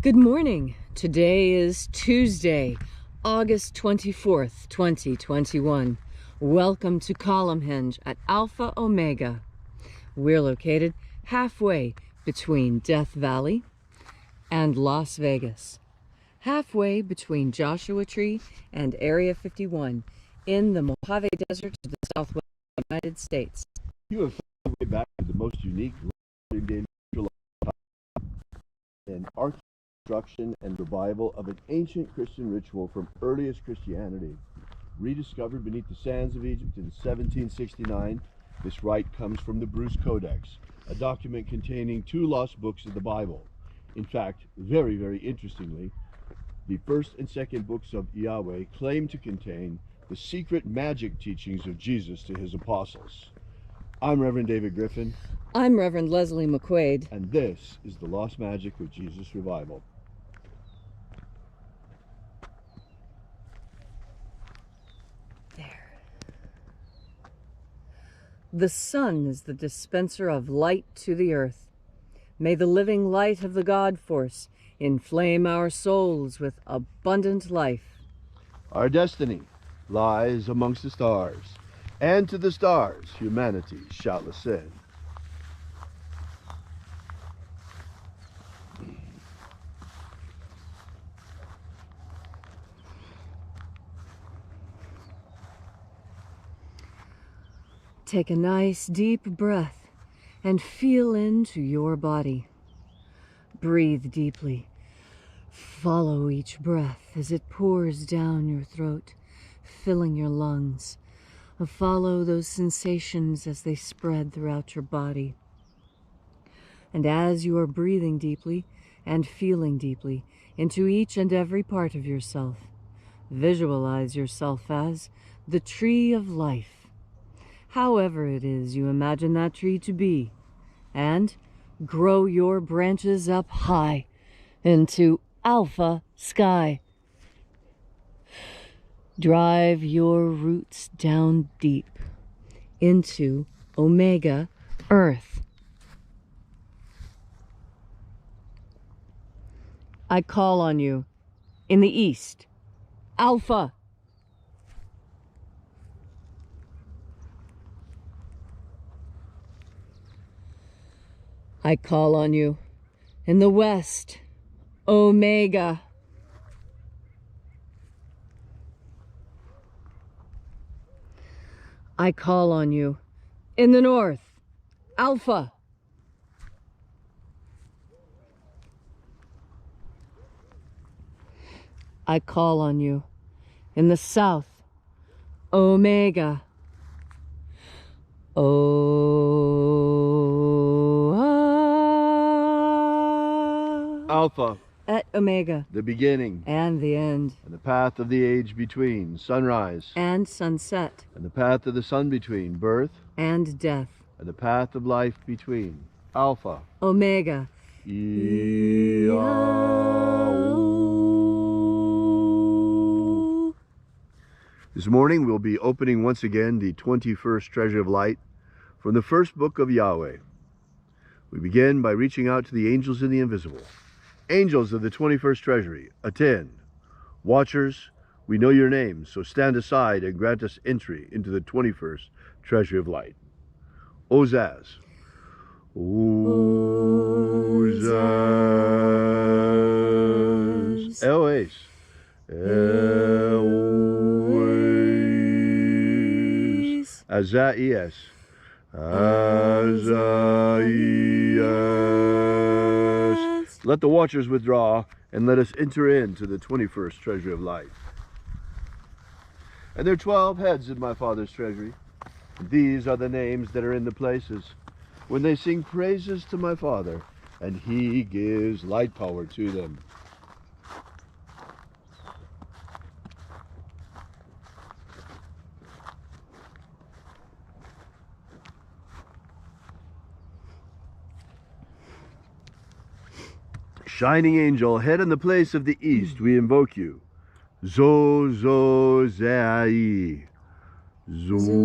Good morning. Today is Tuesday, August 24th, 2021. Welcome to Column Hinge at Alpha Omega. We're located halfway between Death Valley and Las Vegas. Halfway between Joshua Tree and Area 51 in the Mojave Desert to the southwest of the United States. You have found your way back to the most unique and reconstruction and revival of an ancient Christian ritual from earliest Christianity. Rediscovered beneath the sands of Egypt in 1769, this rite comes from the Bruce Codex, a document containing 2 lost books of the Bible. In fact, very, very interestingly, the first and second books of Yahweh claim to contain the secret magic teachings of Jesus to his apostles. I'm Reverend David Griffin. I'm Reverend Leslie McQuade. And this is the Lost Magic of Jesus Revival. There. The sun is the dispenser of light to the earth. May the living light of the God Force inflame our souls with abundant life. Our destiny lies amongst the stars, and to the stars humanity shall ascend. Take a nice deep breath and feel into your body. Breathe deeply. Follow each breath as it pours down your throat, filling your lungs. Follow those sensations as they spread throughout your body. And as you are breathing deeply and feeling deeply into each and every part of yourself, visualize yourself as the tree of life. However it is you imagine that tree to be, and grow your branches up high into alpha sky. Drive your roots down deep into omega earth. I call on you in the east, alpha. I call on you in the west, omega. I call on you in the north, alpha. I call on you in the south, omega. Alpha, at omega, the beginning and the end, and the path of the age between, sunrise and sunset, and the path of the sun between, birth and death, and the path of life between, alpha, omega. This morning we'll be opening once again the 21st Treasure of Light from the first book of Yahweh. We begin by reaching out to the angels in the invisible. Angels of the 21st Treasury, attend. Watchers, we know your names, so stand aside and grant us entry into the 21st Treasury of Light. Ozaz. Ozaz. Eloes. Eloes. Azaias. Azaias. Let the watchers withdraw, and let us enter into the 21st Treasury of Light. And there are 12 heads in my Father's treasury. And these are the names that are in the places when they sing praises to my Father, and he gives light power to them. Shining angel, head in the place of the east, we invoke you. Zozai. Zozai.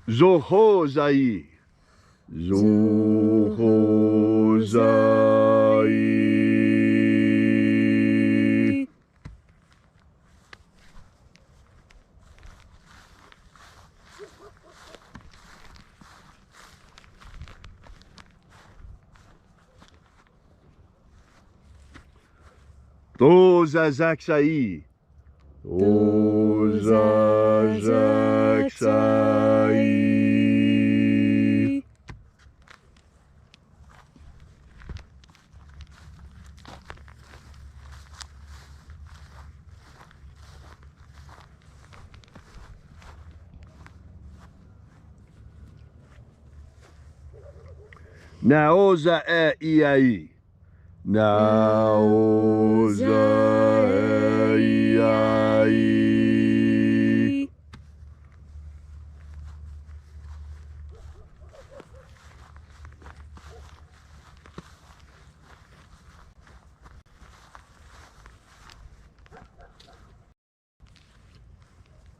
Zohozai. Zohozai. Dozazaksai. Dozazaksai. Naoza e iai. Naoza e iai.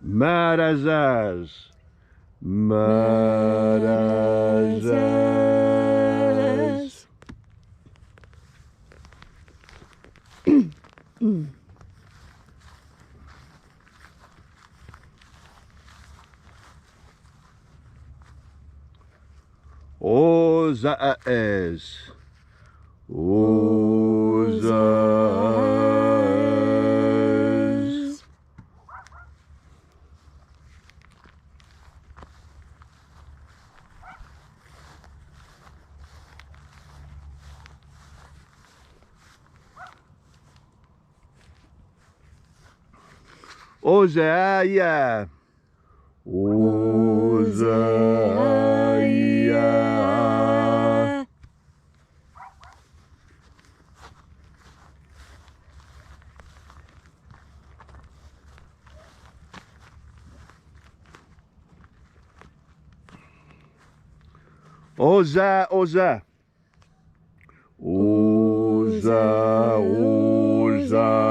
Marazaz. Marazaz. Ozaes. Ozaes. Ozaia. Ozaia. Oza, Oza. Oza, Oza.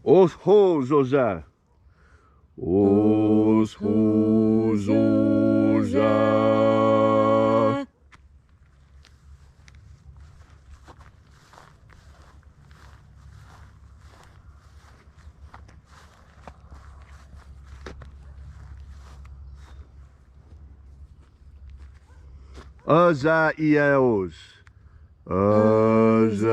Oshozoza. Oshozoza. Azaiaos. Azaiaos.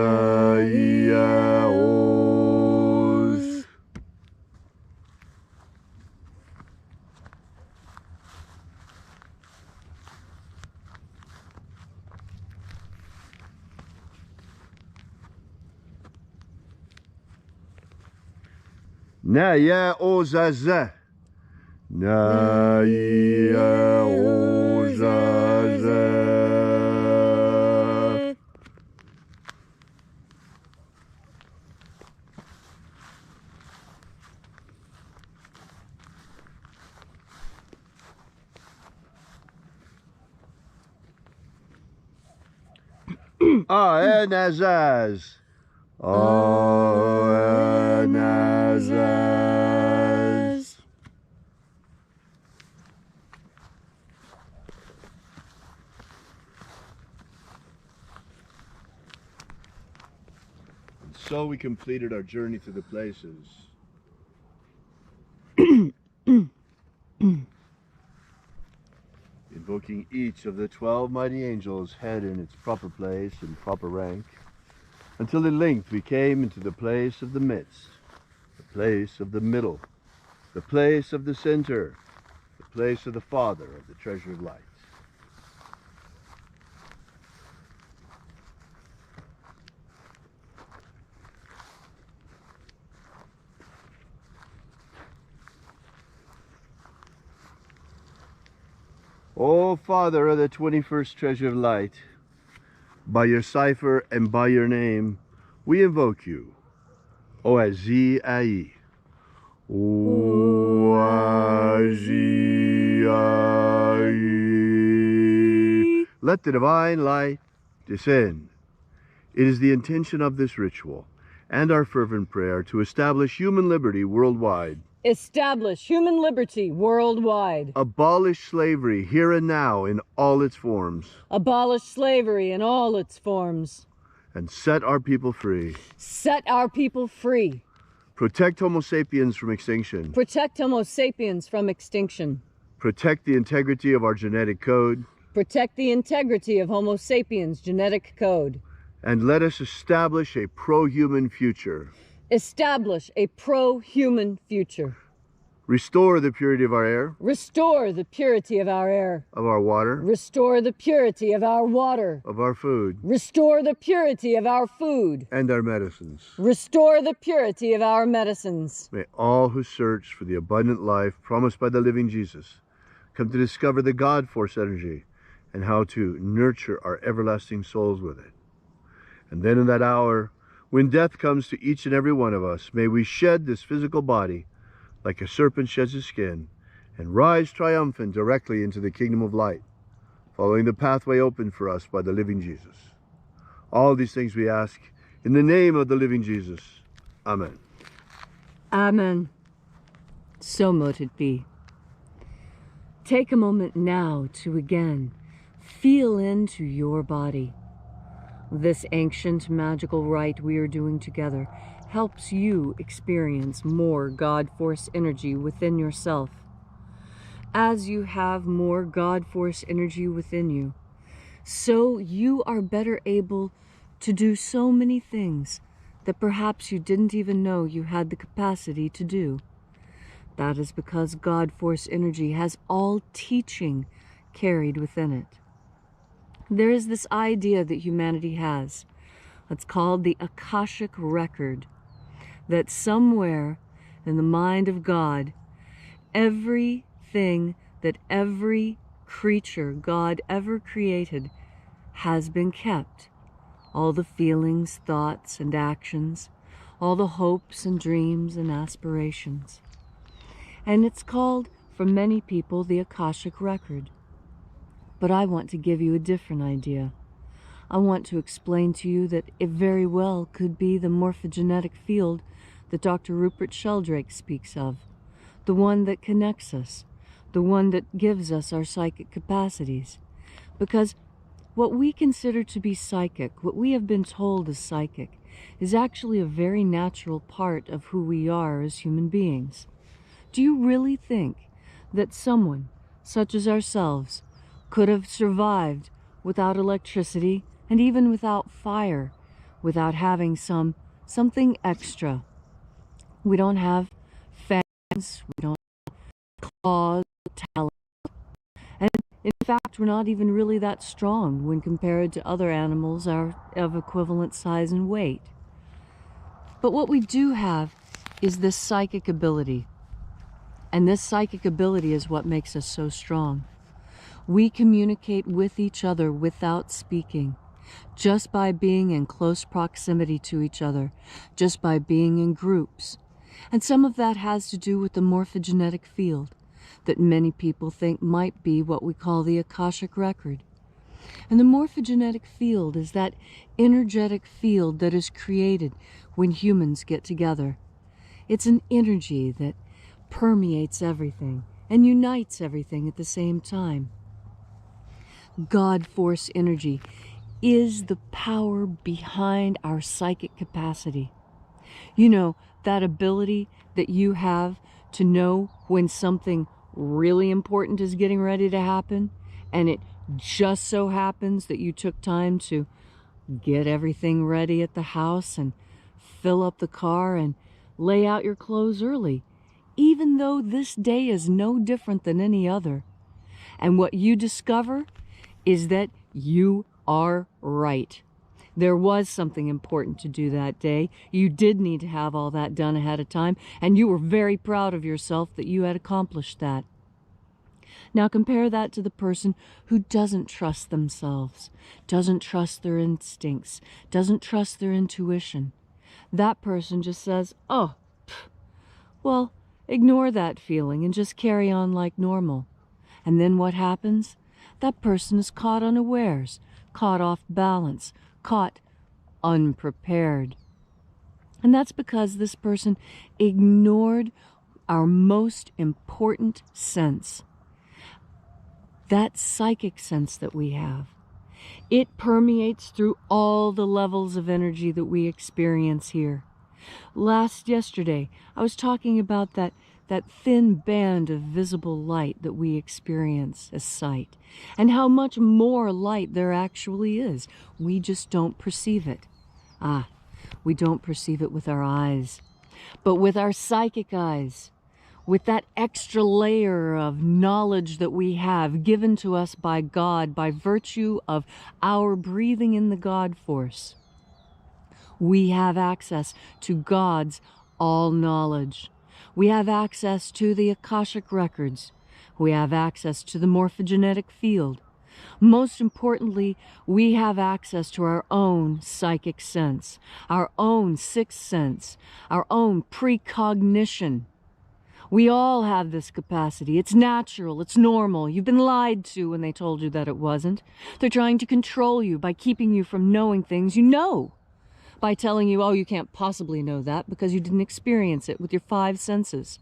Naya ozaza. Naya ozaza. Anazaz. Anazaz. And so we completed our journey to the places. Invoking each of the 12 mighty angels, head in its proper place and proper rank, until at length we came into the place of the midst, the place of the middle, the place of the center, the place of the Father of the treasure of light. O Father of the 21st treasure of light, by your cipher and by your name, we invoke you. Oazii. Oazii. let the divine light descend. It is the intention of this ritual and our fervent prayer to establish human liberty worldwide. Establish human liberty worldwide. Abolish slavery here and now in all its forms. Abolish slavery in all its forms. And set our people free. Set our people free. Protect Homo sapiens from extinction. Protect Homo sapiens from extinction. Protect the integrity of our genetic code. Protect the integrity of Homo sapiens' genetic code. And let us establish a pro-human future. Establish a pro-human future. Restore the purity of our air. Restore the purity of our air. Of our water. Restore the purity of our water. Of our food. Restore the purity of our food. And our medicines. Restore the purity of our medicines. May all who search for the abundant life promised by the living Jesus come to discover the God force energy and how to nurture our everlasting souls with it. And then in that hour, when death comes to each and every one of us, may we shed this physical body like a serpent sheds his skin, and rise triumphant directly into the kingdom of light, following the pathway opened for us by the living Jesus. All these things we ask in the name of the living Jesus. Amen. Amen. So mote it be. Take a moment now to again feel into your body. This ancient magical rite we are doing together helps you experience more God Force energy within yourself. As you have more God Force energy within you, so you are better able to do so many things that perhaps you didn't even know you had the capacity to do. That is because God Force energy has all teaching carried within it. There is this idea that humanity has. It's called the Akashic Record. That somewhere in the mind of God, everything that every creature God ever created has been kept. All the feelings, thoughts, and actions, all the hopes and dreams and aspirations. And it's called, for many people, the Akashic Record. But I want to give you a different idea. I want to explain to you that it very well could be the morphogenetic field that Dr. Rupert Sheldrake speaks of, the one that connects us, the one that gives us our psychic capacities. Because what we consider to be psychic, what we have been told is psychic, is actually a very natural part of who we are as human beings. Do you really think that someone, such as ourselves, could have survived without electricity and even without fire, without having something extra? We don't have fangs, we don't have claws, talons, and in fact we're not even really that strong when compared to other animals of equivalent size and weight. But what we do have is this psychic ability, and this psychic ability is what makes us so strong. We communicate with each other without speaking, just by being in close proximity to each other, just by being in groups. And some of that has to do with the morphogenetic field that many people think might be what we call the Akashic Record. And the morphogenetic field is that energetic field that is created when humans get together. It's an energy that permeates everything and unites everything at the same time. God Force energy is the power behind our psychic capacity. You know, that ability that you have to know when something really important is getting ready to happen, and it just so happens that you took time to get everything ready at the house and fill up the car and lay out your clothes early, even though this day is no different than any other. And what you discover is that you are right. There was something important to do that day. You did need to have all that done ahead of time, and you were very proud of yourself that you had accomplished that. Now compare that to the person who doesn't trust themselves, doesn't trust their instincts, doesn't trust their intuition. That person just says, oh, well, ignore that feeling and just carry on like normal. And then what happens? that person is caught unawares, caught off balance, caught unprepared. And that's because this person ignored our most important sense, that psychic sense that we have. It permeates through all the levels of energy that we experience here. Yesterday, I was talking about that thin band of visible light that we experience as sight, and how much more light there actually is. We just don't perceive it. We don't perceive it with our eyes, but with our psychic eyes, with that extra layer of knowledge that we have given to us by God by virtue of our breathing in the God force. We have access to God's all-knowledge. We have access to the Akashic Records. We have access to the morphogenetic field. Most importantly, we have access to our own psychic sense, our own sixth sense, our own precognition. We all have this capacity. It's natural. It's normal. You've been lied to when they told you that it wasn't. They're trying to control you by keeping you from knowing things you know, by telling you, oh, you can't possibly know that because you didn't experience it with your five senses.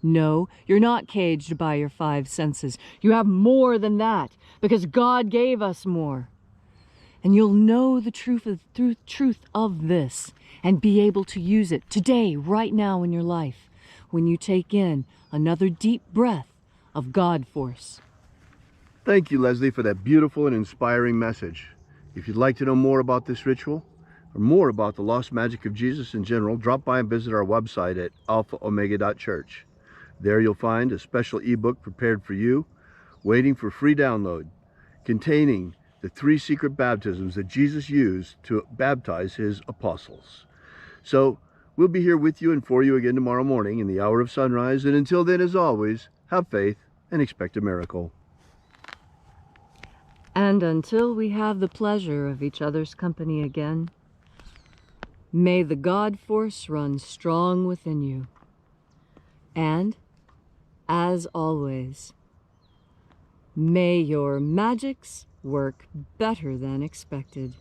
No, you're not caged by your five senses. You have more than that because God gave us more. And you'll know the truth of this and be able to use it today, right now in your life, when you take in another deep breath of God force. Thank you, Leslie, for that beautiful and inspiring message. If you'd like to know more about this ritual, or more about the lost magic of Jesus in general, drop by and visit our website at alphaomega.church. There you'll find a special ebook prepared for you, waiting for free download, containing the 3 secret baptisms that Jesus used to baptize his apostles. So, we'll be here with you and for you again tomorrow morning in the hour of sunrise. And until then, as always, have faith and expect a miracle. And until we have the pleasure of each other's company again, may the God force run strong within you. And, as always, may your magics work better than expected.